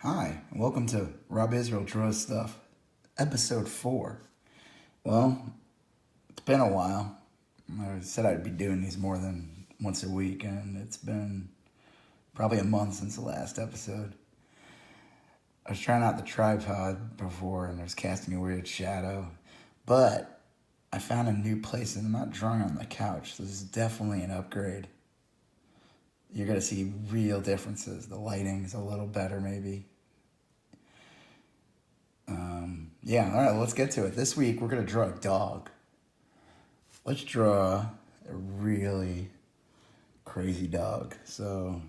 Hi, and welcome to Rob Israel Draws Stuff, episode 4. Well, it's been a while. I said I'd be doing these more than once a week, and it's been probably a month since the last episode. I was trying out the tripod before, and it was casting a weird shadow, but I found a new place, and I'm not drawing on the couch. This is definitely an upgrade. You're going to see real differences. The lighting's a little better, maybe. All right, let's get to it. This week, we're going to draw a dog. Let's draw a really crazy dog. So,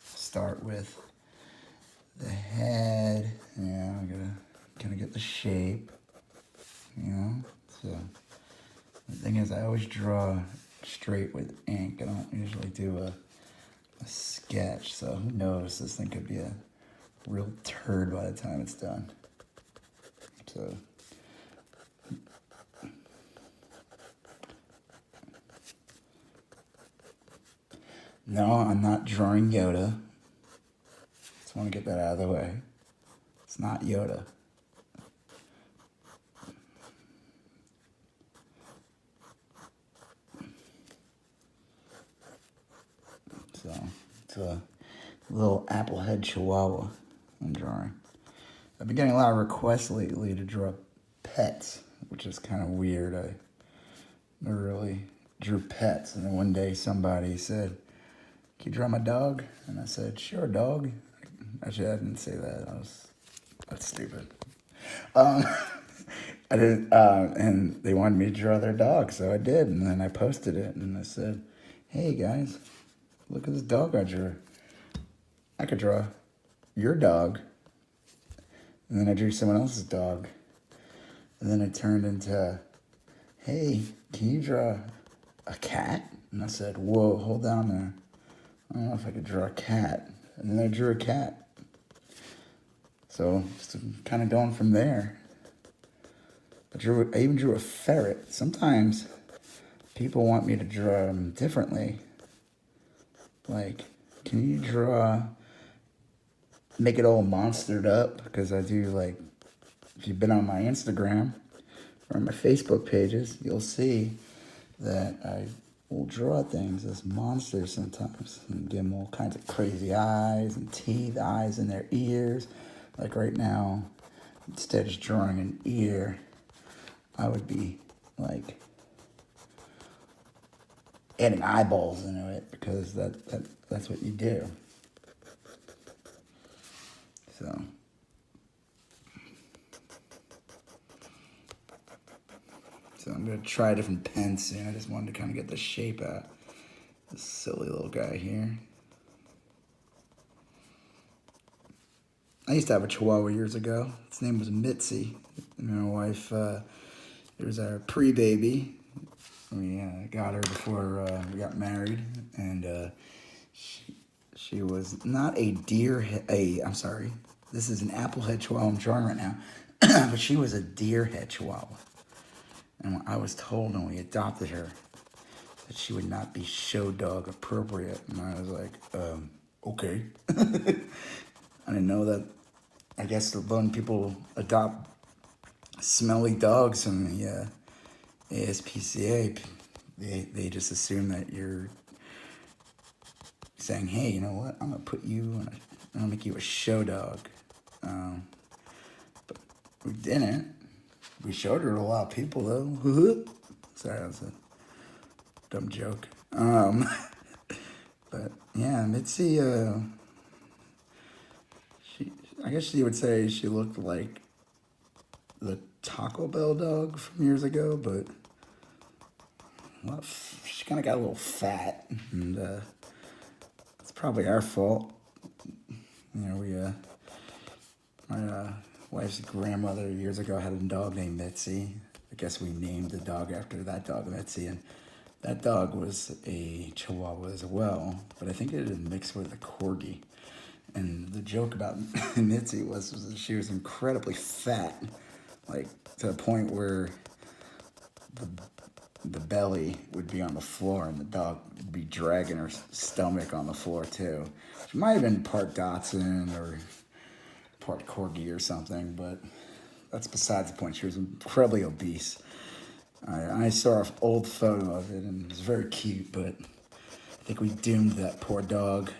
start with the head. Yeah, I'm gonna get the shape. So the thing is, I always draw straight with ink. I don't usually do a sketch. So who knows? This thing could be a real turd by the time it's done. So. No, I'm not drawing Yoda. Just want to get that out of the way. It's not Yoda. So, it's a little applehead chihuahua I'm drawing. I've been getting a lot of requests lately to draw pets, which is kind of weird. I never really drew pets. And then one day somebody said, "Can you draw my dog?" And I said, "Sure, dog." Actually, I didn't say that. That's stupid. Um, I didn't, and they wanted me to draw their dog, so I did. And then I posted it, and I said, "Hey guys, look at this dog I drew. I could draw your dog." And then I drew someone else's dog. And then it turned into, "Hey, can you draw a cat?" And I said, "Whoa, hold on there. I don't know if I could draw a cat." And then I drew a cat. So just kind of going from there. I even drew a ferret. Sometimes people want me to draw them differently. Like, can you make it all monstered up? Because I do, like, if you've been on my Instagram or my Facebook pages, you'll see that I will draw things as monsters sometimes and give them all kinds of crazy eyes and teeth, eyes in their ears. Like right now, instead of just drawing an ear, I would be like adding eyeballs into it because that's what you do. So I'm gonna try a different pen soon. I just wanted to kind of get the shape out. This silly little guy here. I used to have a Chihuahua years ago. Its name was Mitzi. And my wife, it was our pre-baby. We got her before we got married, and she was not a I'm sorry. This is an applehead Chihuahua I'm drawing right now, but she was a deer head Chihuahua. And I was told when we adopted her that she would not be show dog appropriate, and I was like, okay. I didn't know that. I guess when people adopt smelly dogs from the ASPCA, they just assume that you're saying, "Hey, you know what? I'm gonna make you a show dog." But we didn't. We showed her to a lot of people though. Sorry, that was a dumb joke. But yeah, Mitzi. I guess she would say she looked like the Taco Bell dog from years ago, but she kind of got a little fat, and it's probably our fault. My wife's grandmother years ago had a dog named Mitzi. I guess we named the dog after that dog, Mitzi, and that dog was a Chihuahua as well, but I think it had mixed with a Corgi. And the joke about Mitzi was that she was incredibly fat, like to the point where the belly would be on the floor, and the dog would be dragging her stomach on the floor too. She might have been part Dachshund or part Corgi or something, but that's besides the point. She was incredibly obese. I saw an old photo of it, and it was very cute, but I think we doomed that poor dog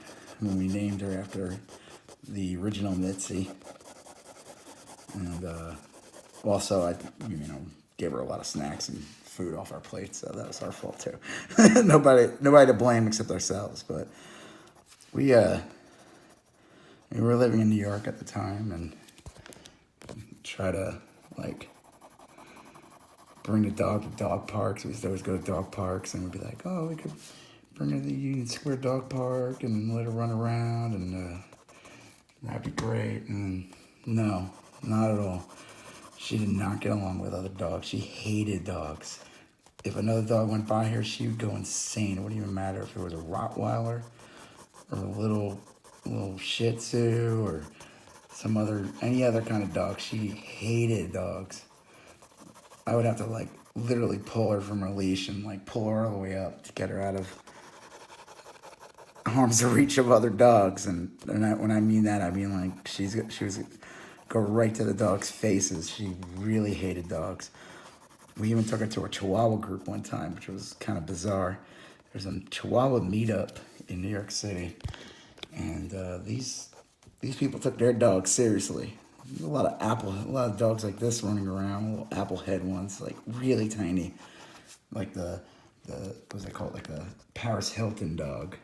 when we named her after the original Mitzi. And also, I gave her a lot of snacks and food off our plates, so that was our fault too. nobody to blame except ourselves. But we were living in New York at the time, and try to bring the dog to dog parks. We used to always go to dog parks, and we'd be like, oh, we could bring her to the Union Square Dog Park and let her run around, and that'd be great. And no, not at all. She did not get along with other dogs. She hated dogs. If another dog went by her, she would go insane. It wouldn't even matter if it was a Rottweiler or a little Shih Tzu or any other kind of dog. She hated dogs. I would have to literally pull her from her leash and pull her all the way up to get her out of arm's reach of other dogs. And when I mean that, I mean she was go right to the dogs' faces. She really hated dogs. We even took her to a Chihuahua group one time, which was kind of bizarre. There's a Chihuahua meetup in New York City, and these people took their dogs seriously. A lot of dogs like this running around, little applehead ones, really tiny, like the what's it called, like the Paris Hilton dog.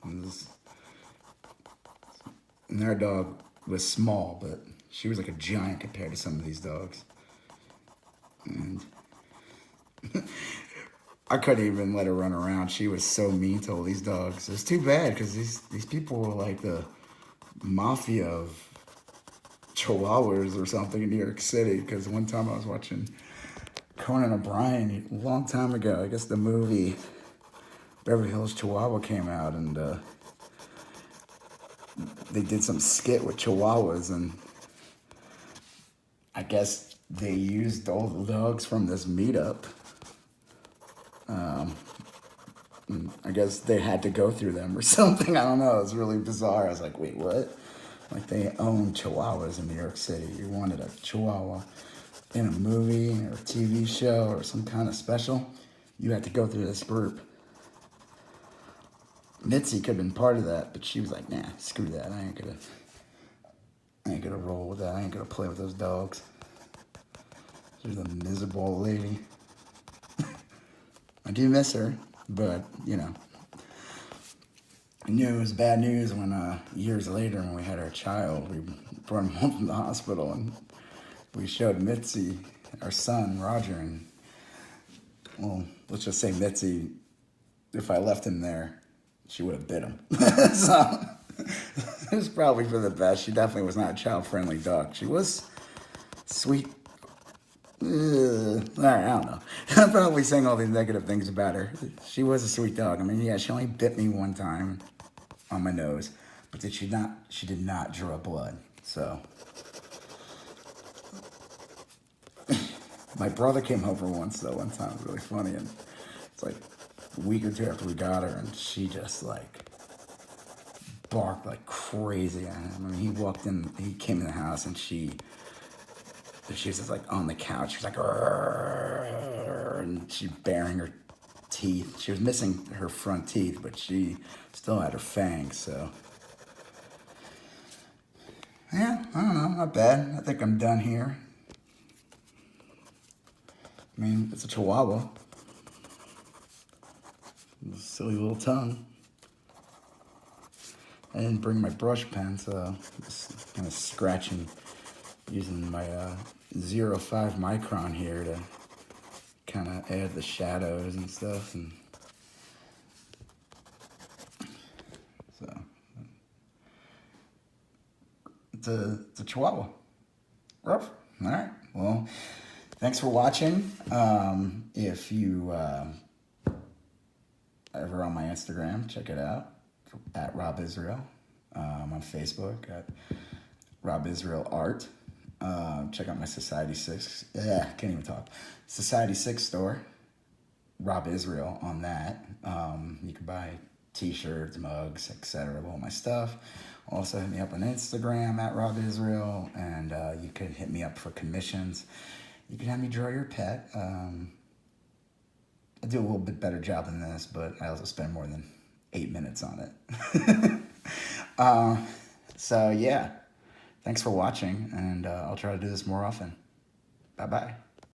And their dog was small, but she was like a giant compared to some of these dogs. And I couldn't even let her run around. She was so mean to all these dogs. It's too bad because these people were like the mafia of Chihuahuas or something in New York City. Because one time I was watching Conan O'Brien a long time ago. I guess the movie Beverly Hills Chihuahua came out, and they did some skit with Chihuahuas, and I guess they used all the dogs from this meetup. I guess they had to go through them or something. I don't know. It was really bizarre. I was like, wait, what? Like, they own Chihuahuas in New York City. You wanted a Chihuahua in a movie or a TV show or some kind of special, you had to go through this group. Mitzi could have been part of that, but she was like, nah, screw that. I ain't gonna roll with that. I ain't gonna play with those dogs. She's a miserable lady. I do miss her, but, I knew it was bad news when years later when we had our child, we brought him home from the hospital, and we showed Mitzi, our son, Roger, and, well, let's just say Mitzi, if I left him there, she would have bit him. So it was probably for the best. She definitely was not a child-friendly dog. She was sweet. All right, I don't know. I'm probably saying all these negative things about her. She was a sweet dog. I mean, yeah, she only bit me one time on my nose, but she did not draw blood. So my brother came over once, though, one time. It was really funny, and it's like a week or two after we got her, and she just barked like crazy at him. I mean, he came in the house, and she was just on the couch. She was like, "Arr," and she baring her teeth. She was missing her front teeth, but she still had her fangs, so. Yeah, I don't know, not bad. I think I'm done here. I mean, it's a Chihuahua. Silly little tongue. I didn't bring my brush pen, so I'm just kind of scratching using my 0.5 micron here to kind of add the shadows and stuff. And so it's a Chihuahua. Rough. All right. Well, thanks for watching. If you ever on my Instagram, check it out at Rob Israel. On Facebook at Rob Israel Art. Check out my Society 6. Can't even talk. Society 6 store. Rob Israel on that. You can buy t-shirts, mugs, etc. with all my stuff. Also hit me up on Instagram at Rob Israel, and you can hit me up for commissions. You can have me draw your pet. I do a little bit better job than this, but I also spend more than 8 minutes on it. So yeah, thanks for watching, and I'll try to do this more often. Bye-bye.